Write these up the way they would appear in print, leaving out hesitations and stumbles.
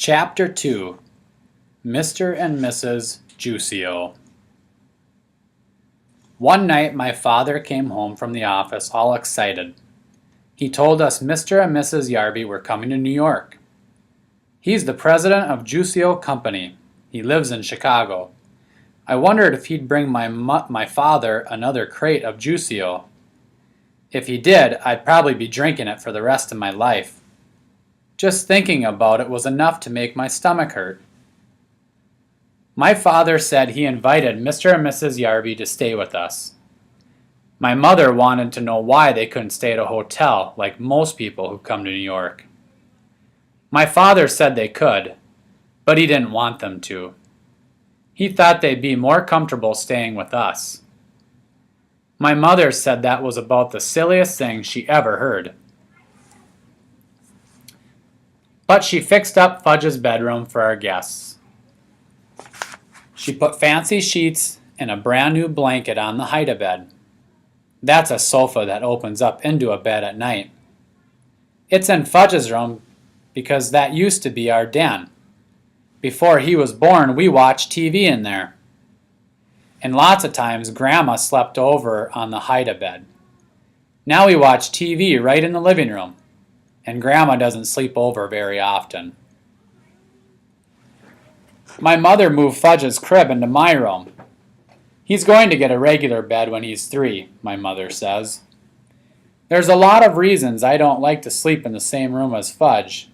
Chapter 2 Mr. and Mrs. Juiceo. One night my father came home from the office all excited. He told us Mr. and Mrs. Yarby were coming to New York. He's the president of Juiceo Company. He lives in Chicago. I wondered if he'd bring my father another crate of Juiceo. If he did, I'd probably be drinking it for the rest of my life. Just thinking about it was enough to make my stomach hurt. My father said he invited Mr. and Mrs. Yarby to stay with us. My mother wanted to know why they couldn't stay at a hotel like most people who come to New York. My father said they could, but he didn't want them to. He thought they'd be more comfortable staying with us. My mother said that was about the silliest thing she ever heard. But she fixed up Fudge's bedroom for our guests. She put fancy sheets and a brand new blanket on the hide-a-bed. That's a sofa that opens up into a bed at night. It's in Fudge's room because that used to be our den. Before he was born, we watched TV in there. And lots of times, Grandma slept over on the hide-a-bed. Now we watch TV right in the living room, and Grandma doesn't sleep over very often. My mother moved Fudge's crib into my room. He's going to get a regular bed when he's 3, my mother says. There's a lot of reasons I don't like to sleep in the same room as Fudge.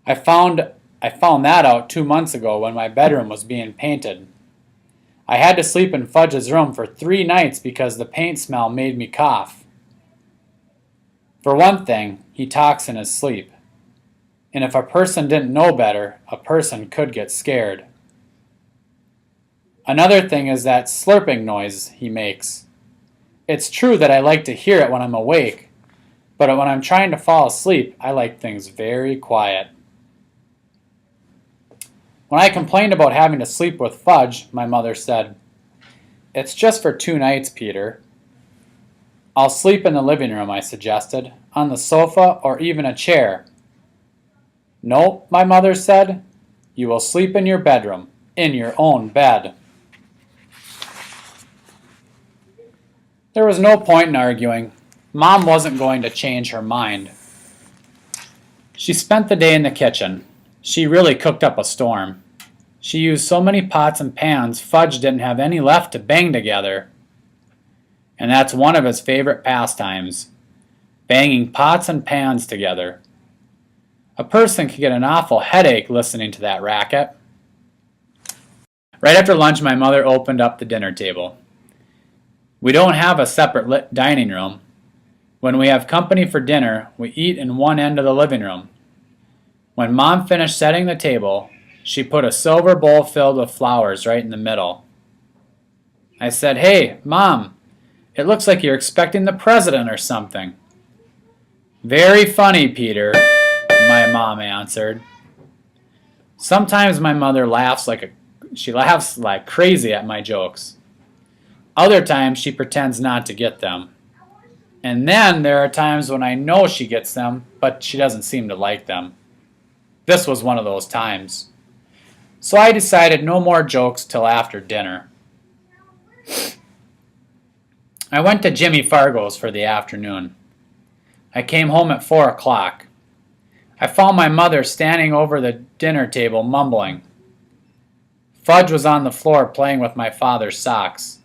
I found that out 2 months ago when my bedroom was being painted. I had to sleep in Fudge's room for 3 nights because the paint smell made me cough. For one thing, he talks in his sleep. And if a person didn't know better, a person could get scared. Another thing is that slurping noise he makes. It's true that I like to hear it when I'm awake, but when I'm trying to fall asleep, I like things very quiet. When I complained about having to sleep with Fudge, my mother said, "It's just for 2 nights, Peter." "I'll sleep in the living room," I suggested, "on the sofa or even a chair." "No," my mother said, "you will sleep in your bedroom, in your own bed." There was no point in arguing. Mom wasn't going to change her mind. She spent the day in the kitchen. She really cooked up a storm. She used so many pots and pans, Fudge didn't have any left to bang together. And that's one of his favorite pastimes, banging pots and pans together. A person could get an awful headache listening to that racket. Right after lunch, my mother opened up the dinner table. We don't have a separate lit dining room. When we have company for dinner, we eat in one end of the living room. When Mom finished setting the table, she put a silver bowl filled with flowers right in the middle. I said, "Hey, Mom, it looks like you're expecting the president or something." "Very funny, Peter," my mom answered. Sometimes my mother laughs like crazy at my jokes. Other times she pretends not to get them. And then there are times when I know she gets them, but she doesn't seem to like them. This was one of those times. So I decided no more jokes till after dinner. I went to Jimmy Fargo's for the afternoon. I came home at 4 o'clock. I found my mother standing over the dinner table mumbling. Fudge was on the floor playing with my father's socks.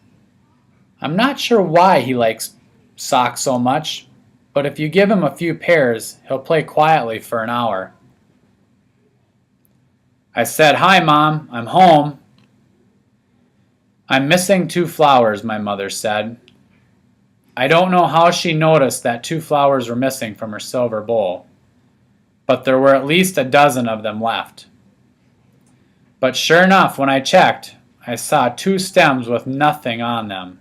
I'm not sure why he likes socks so much, but if you give him a few pairs, he'll play quietly for an hour. I said, "Hi, Mom, I'm home." "I'm missing 2 flowers," my mother said. I don't know how she noticed that 2 flowers were missing from her silver bowl, but there were at least a dozen of them left. But sure enough, when I checked, I saw 2 stems with nothing on them.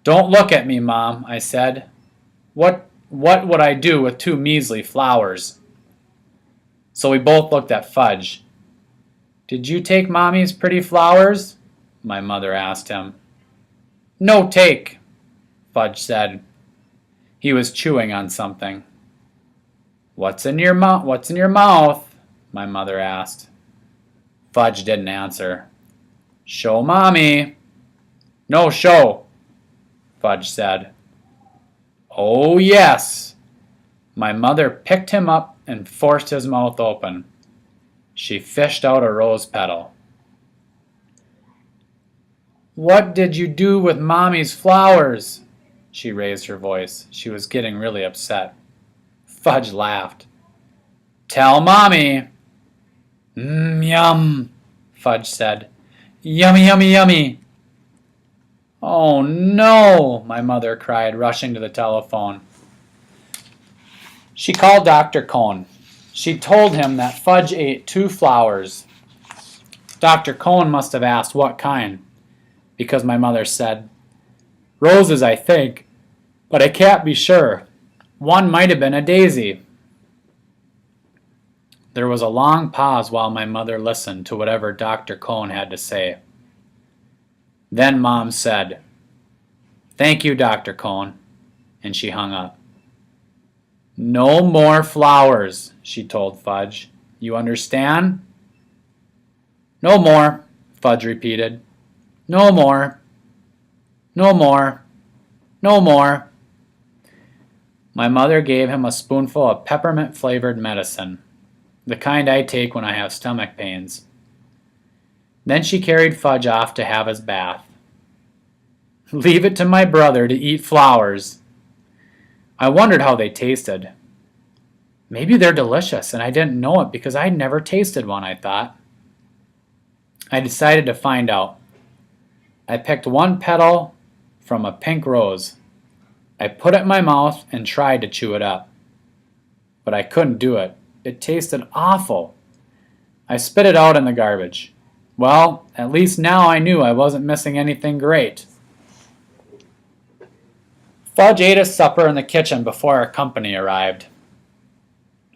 "Don't look at me, Mom," I said. What would I do with 2 measly flowers?" So we both looked at Fudge. "Did you take Mommy's pretty flowers?" my mother asked him. "No take," Fudge said. He was chewing on something. What's in your mouth? What's in your mouth? My mother asked. Fudge didn't answer. Show Mommy. No show, Fudge said. Oh yes. My mother picked him up and forced his mouth open. She fished out a rose petal. What did you do with Mommy's flowers? She raised her voice. She was getting really upset. Fudge laughed. Tell Mommy. Yum, Fudge said. Yummy, yummy, yummy. Oh no, my mother cried, rushing to the telephone. She called Dr. Cohn. She told him that Fudge ate 2 flowers. Dr. Cohn must have asked what kind, because my mother said, Roses, I think, but I can't be sure. One might have been a daisy. There was a long pause while my mother listened to whatever Dr. Cohn had to say. Then Mom said, Thank you, Dr. Cohn, and she hung up. No more flowers, she told Fudge. You understand? No more, Fudge repeated. No more. No more. No more. My mother gave him a spoonful of peppermint-flavored medicine, the kind I take when I have stomach pains. Then she carried Fudge off to have his bath. Leave it to my brother to eat flowers. I wondered how they tasted. Maybe they're delicious, and I didn't know it because I'd never tasted one, I thought. I decided to find out. I picked 1 petal from a pink rose. I put it in my mouth and tried to chew it up. But I couldn't do it. It tasted awful. I spit it out in the garbage. Well, at least now I knew I wasn't missing anything great. Fudge ate his supper in the kitchen before our company arrived.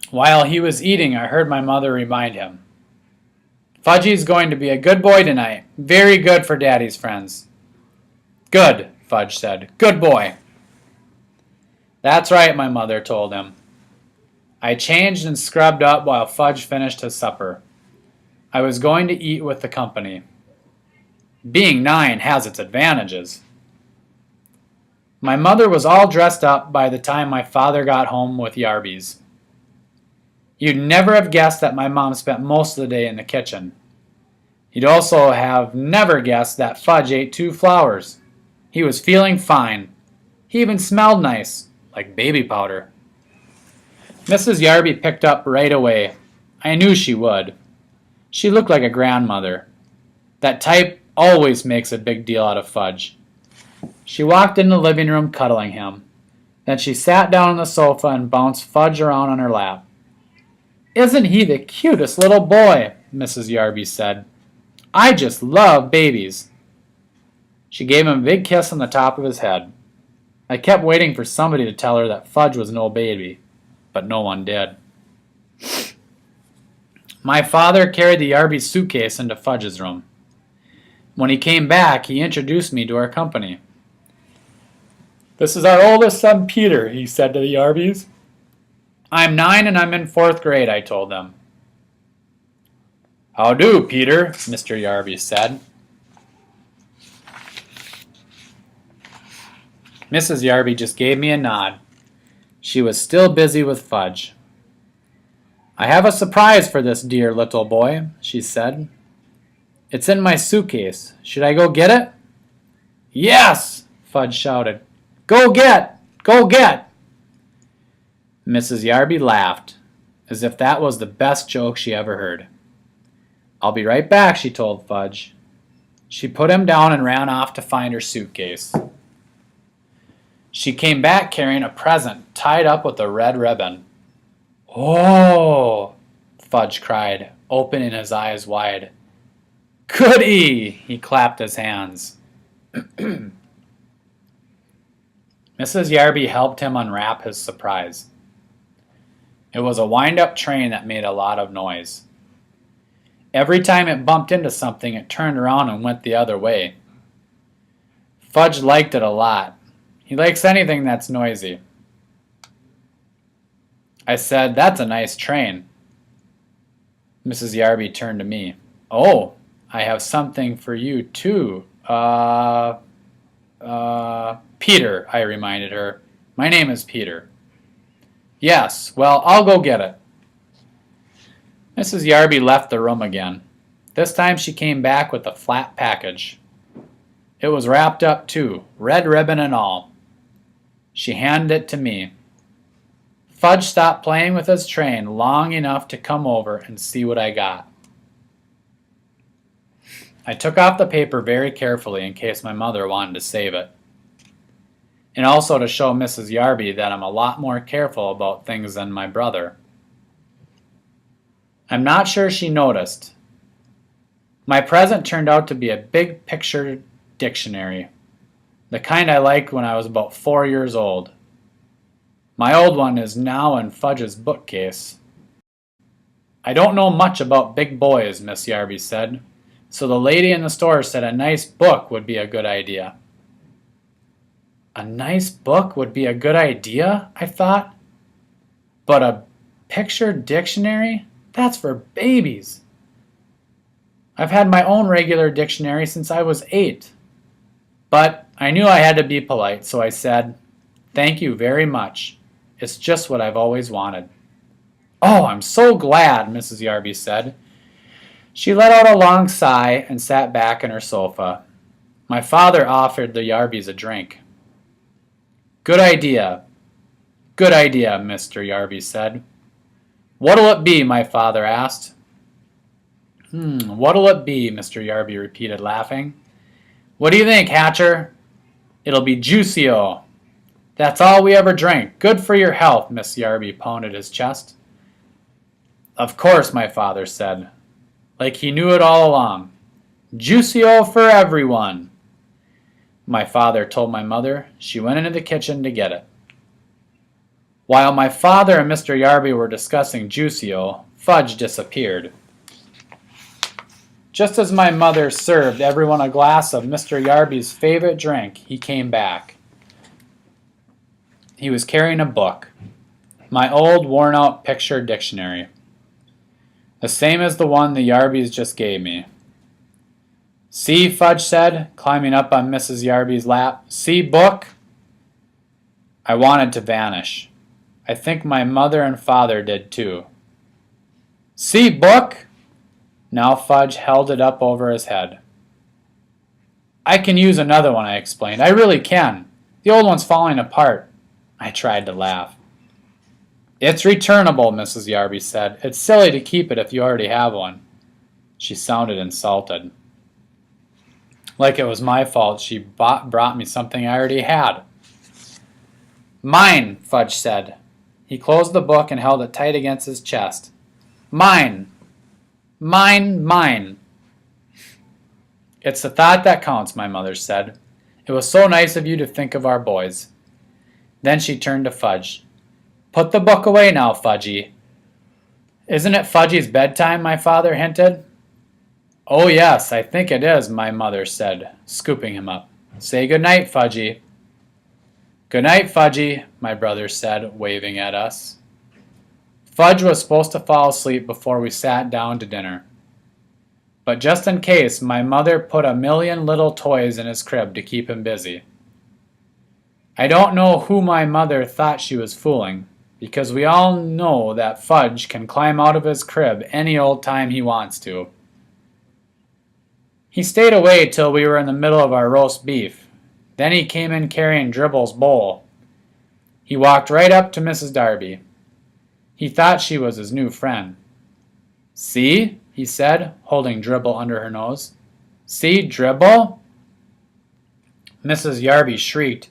While he was eating, I heard my mother remind him. Fudgy's going to be a good boy tonight. Very good for Daddy's friends. Good, Fudge said. Good boy. That's right, my mother told him. I changed and scrubbed up while Fudge finished his supper. I was going to eat with the company. Being 9 has its advantages. My mother was all dressed up by the time my father got home with Yarbies. You'd never have guessed that my mom spent most of the day in the kitchen. You'd also have never guessed that Fudge ate 2 flowers. He was feeling fine. He even smelled nice, like baby powder. Mrs. Yarby picked up right away. I knew she would. She looked like a grandmother. That type always makes a big deal out of Fudge. She walked in the living room cuddling him. Then she sat down on the sofa and bounced Fudge around on her lap. Isn't he the cutest little boy? Mrs. Yarby said. I just love babies. She gave him a big kiss on the top of his head. I kept waiting for somebody to tell her that Fudge was no baby, but no one did. My father carried the Yarby suitcase into Fudge's room. When he came back, he introduced me to our company. This is our oldest son, Peter, he said to the Yarbys. I'm 9 and I'm in 4th grade, I told them. How do, Peter, Mr. Yarby said. Mrs. Yarby just gave me a nod. She was still busy with Fudge. I have a surprise for this dear little boy, she said. It's in my suitcase. Should I go get it? Yes, Fudge shouted. Go get! Go get! Mrs. Yarby laughed, as if that was the best joke she ever heard. I'll be right back, she told Fudge. She put him down and ran off to find her suitcase. She came back carrying a present tied up with a red ribbon. Oh, Fudge cried, opening his eyes wide. Goody! He clapped his hands. Mrs. Yarby helped him unwrap his surprise. It was a wind-up train that made a lot of noise. Every time it bumped into something, it turned around and went the other way. Fudge liked it a lot. He likes anything that's noisy. I said, "That's a nice train." Mrs. Yarby turned to me. "Oh, I have something for you too. Peter," I reminded her. "My name is Peter." "Yes, well, I'll go get it." Mrs. Yarby left the room again. This time she came back with a flat package. It was wrapped up too, red ribbon and all. She handed it to me. Fudge stopped playing with his train long enough to come over and see what I got. I took off the paper very carefully in case my mother wanted to save it. And also to show Mrs. Yarby that I'm a lot more careful about things than my brother. I'm not sure she noticed. My present turned out to be a big picture dictionary, the kind I liked when I was about 4 years old. My old one is now in Fudge's bookcase. "I don't know much about big boys," Miss Yarby said, "so the lady in the store said a nice book would be a good idea." A nice book would be a good idea, I thought. But a picture dictionary? That's for babies. I've had my own regular dictionary since I was 8. But I knew I had to be polite, so I said, "Thank you very much. It's just what I've always wanted." "Oh, I'm so glad," Mrs. Yarby said. She let out a long sigh and sat back in her sofa. My father offered the Yarbys a drink. Good idea, Mr. Yarby said. "What'll it be?" my father asked. What'll it be?" Mr. Yarby repeated, laughing. "What do you think, Hatcher?" "It'll be Juicio. That's all we ever drank. Good for your health," Miss Yarby pounded his chest. "Of course," my father said, like he knew it all along. "Juicio for everyone," my father told my mother. She went into the kitchen to get it. While my father and Mr. Yarby were discussing Juicio, Fudge disappeared. Just as my mother served everyone a glass of Mr. Yarby's favorite drink, he came back. He was carrying a book, my old worn-out picture dictionary, the same as the one the Yarbys just gave me. "See," Fudge said, climbing up on Mrs. Yarby's lap. "See book?" I wanted to vanish. I think my mother and father did too. "See book?" Now Fudge held it up over his head. "I can use another one," I explained. "I really can. The old one's falling apart." I tried to laugh. "It's returnable," Mrs. Yarby said. "It's silly to keep it if you already have one." She sounded insulted. Like it was my fault she brought me something I already had. "Mine," Fudge said. He closed the book and held it tight against his chest. "Mine. Mine, mine." "It's the thought that counts," my mother said. "It was so nice of you to think of our boys." Then she turned to Fudge. "Put the book away now, Fudgy." "Isn't it Fudgy's bedtime?" my father hinted. "Oh yes, I think it is," my mother said, scooping him up. "Say good night, Fudgy." "Good night, Fudgy," my brother said, waving at us. Fudge was supposed to fall asleep before we sat down to dinner. But just in case, my mother put a million little toys in his crib to keep him busy. I don't know who my mother thought she was fooling, because we all know that Fudge can climb out of his crib any old time he wants to. He stayed away till we were in the middle of our roast beef. Then he came in carrying Dribble's bowl. He walked right up to Mrs. Darby. He thought she was his new friend. "See?" he said, holding Dribble under her nose. "See, Dribble?" Mrs. Yarby shrieked,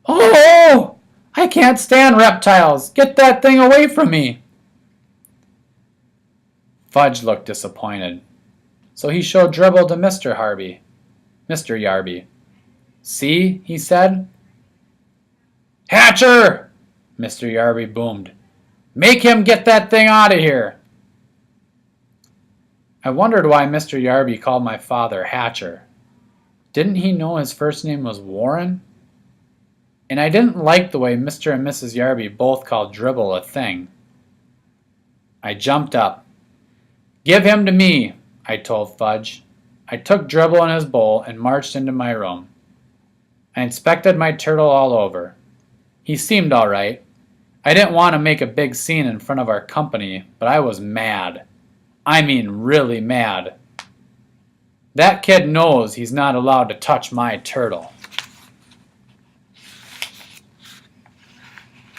"Oh! I can't stand reptiles! Get that thing away from me!" Fudge looked disappointed, so he showed Dribble to Mr. Yarby. "See?" he said. "Hatcher!" Mr. Yarby boomed. "Make him get that thing out of here!" I wondered why Mr. Yarby called my father Hatcher. Didn't he know his first name was Warren? and I didn't like the way Mr. and Mrs. Yarby both called Dribble a thing. I jumped up. "Give him to me," I told Fudge. I took Dribble in his bowl and marched into my room. I inspected my turtle all over. He seemed all right. I didn't want to make a big scene in front of our company, but I was mad. I mean really mad. That kid knows he's not allowed to touch my turtle.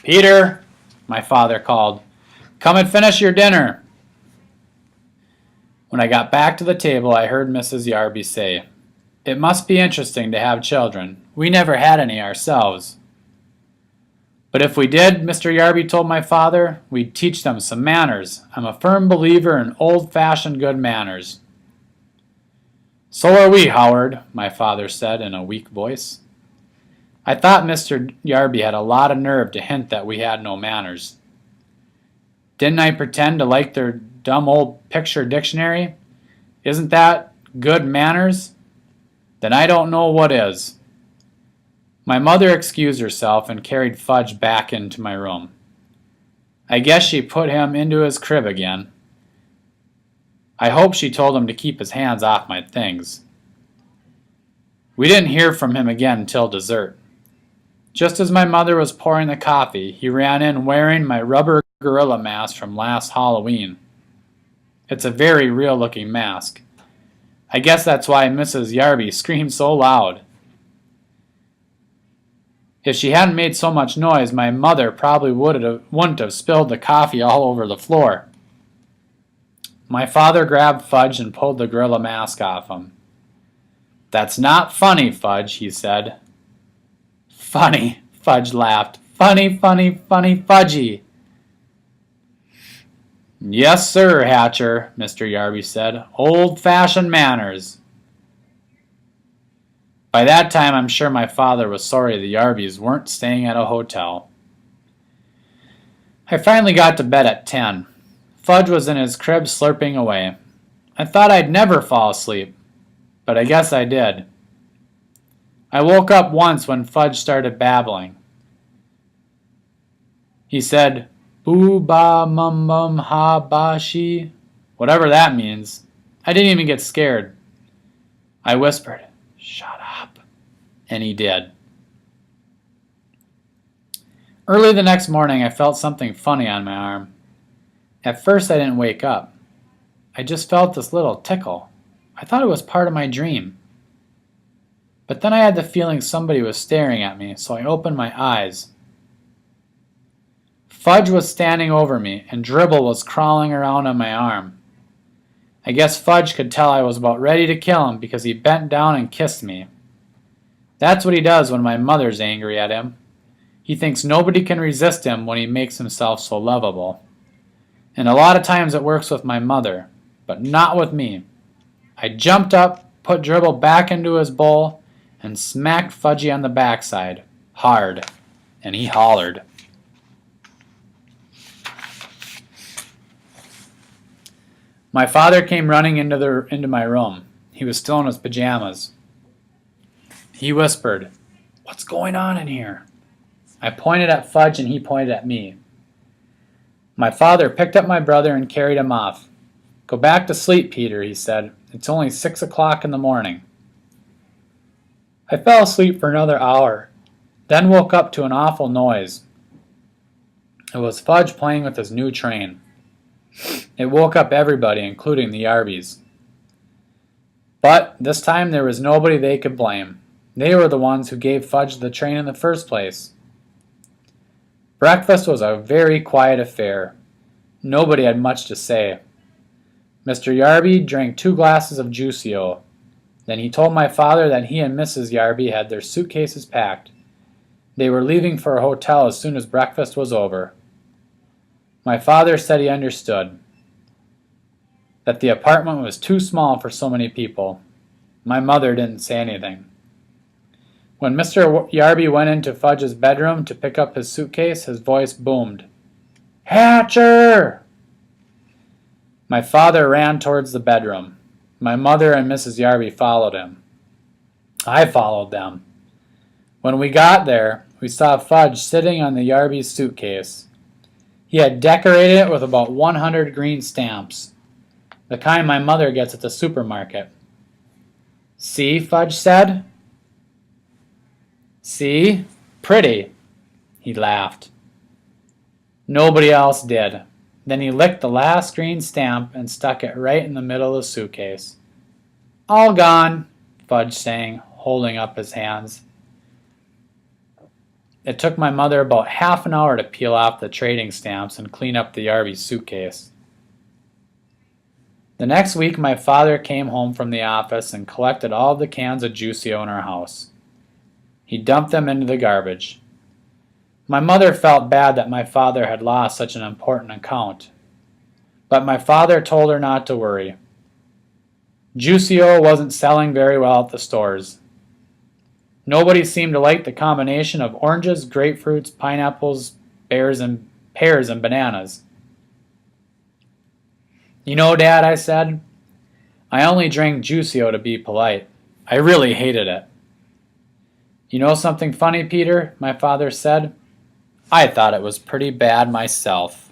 "Peter," my father called, "come and finish your dinner." When I got back to the table, I heard Mrs. Yarby say, "It must be interesting to have children. We never had any ourselves." "But if we did," Mr. Yarby told my father, "we'd teach them some manners. I'm a firm believer in old-fashioned good manners." "So are we, Howard," my father said in a weak voice. I thought Mr. Yarby had a lot of nerve to hint that we had no manners. Didn't I pretend to like their dumb old picture dictionary? Isn't that good manners? Then I don't know what is. My mother excused herself and carried Fudge back into my room. I guess she put him into his crib again. I hope she told him to keep his hands off my things. We didn't hear from him again until dessert. Just as my mother was pouring the coffee, he ran in wearing my rubber gorilla mask from last Halloween. It's a very real-looking mask. I guess that's why Mrs. Yarby screamed so loud. If she hadn't made so much noise, my mother probably wouldn't have spilled the coffee all over the floor. My father grabbed Fudge and pulled the gorilla mask off him. "That's not funny, Fudge," he said. "Funny," Fudge laughed. "Funny, funny, funny Fudgy." "Yes, sir, Hatcher," Mr. Yarby said. "Old-fashioned manners." By that time, I'm sure my father was sorry the Yarbys weren't staying at a hotel. I finally got to bed at 10. Fudge was in his crib slurping away. I thought I'd never fall asleep, but I guess I did. I woke up once when Fudge started babbling. He said, "Boo ba mum mum ha ba she," whatever that means. I didn't even get scared. I whispered, "Shut up," and he did. Early the next morning, I felt something funny on my arm. At first, I didn't wake up. I just felt this little tickle. I thought it was part of my dream. But then I had the feeling somebody was staring at me, so I opened my eyes. Fudge was standing over me, and Dribble was crawling around on my arm. I guess Fudge could tell I was about ready to kill him because he bent down and kissed me. That's what he does when my mother's angry at him. He thinks nobody can resist him when he makes himself so lovable. And a lot of times it works with my mother, but not with me. I jumped up, put Dribble back into his bowl, and smacked Fudgy on the backside, hard, and he hollered. My father came running into my room. He was still in his pajamas. He whispered, "What's going on in here?" I pointed at Fudge and he pointed at me. My father picked up my brother and carried him off. "Go back to sleep, Peter," he said. "It's only 6 o'clock in the morning." I fell asleep for another hour, then woke up to an awful noise. It was Fudge playing with his new train. It woke up everybody, including the Yarbys. But this time there was nobody they could blame. They were the ones who gave Fudge the train in the first place. Breakfast was a very quiet affair. Nobody had much to say. Mr. Yarby drank 2 glasses of Juicio. Then he told my father that he and Mrs. Yarby had their suitcases packed. They were leaving for a hotel as soon as breakfast was over. My father said he understood, that the apartment was too small for so many people. My mother didn't say anything. When Mr. Yarby went into Fudge's bedroom to pick up his suitcase, his voice boomed, "Hatcher!" My father ran towards the bedroom. My mother and Mrs. Yarby followed him. I followed them. When we got there, we saw Fudge sitting on the Yarby's suitcase. He had decorated it with about 100 green stamps, the kind my mother gets at the supermarket. "See," Fudge said. "See? Pretty." He laughed. Nobody else did. Then he licked the last green stamp and stuck it right in the middle of the suitcase. "All gone," Fudge sang, holding up his hands. It took my mother about half an hour to peel off the trading stamps and clean up the Yarby suitcase. The next week my father came home from the office and collected all the cans of Juicio in our house. He dumped them into the garbage. My mother felt bad that my father had lost such an important account, but my father told her not to worry. Juicio wasn't selling very well at the stores. Nobody seemed to like the combination of oranges, grapefruits, pineapples, pears, and bananas. "You know, Dad," I said, "I only drank Juicio to be polite. I really hated it." "You know something funny, Peter?" my father said. "I thought it was pretty bad myself."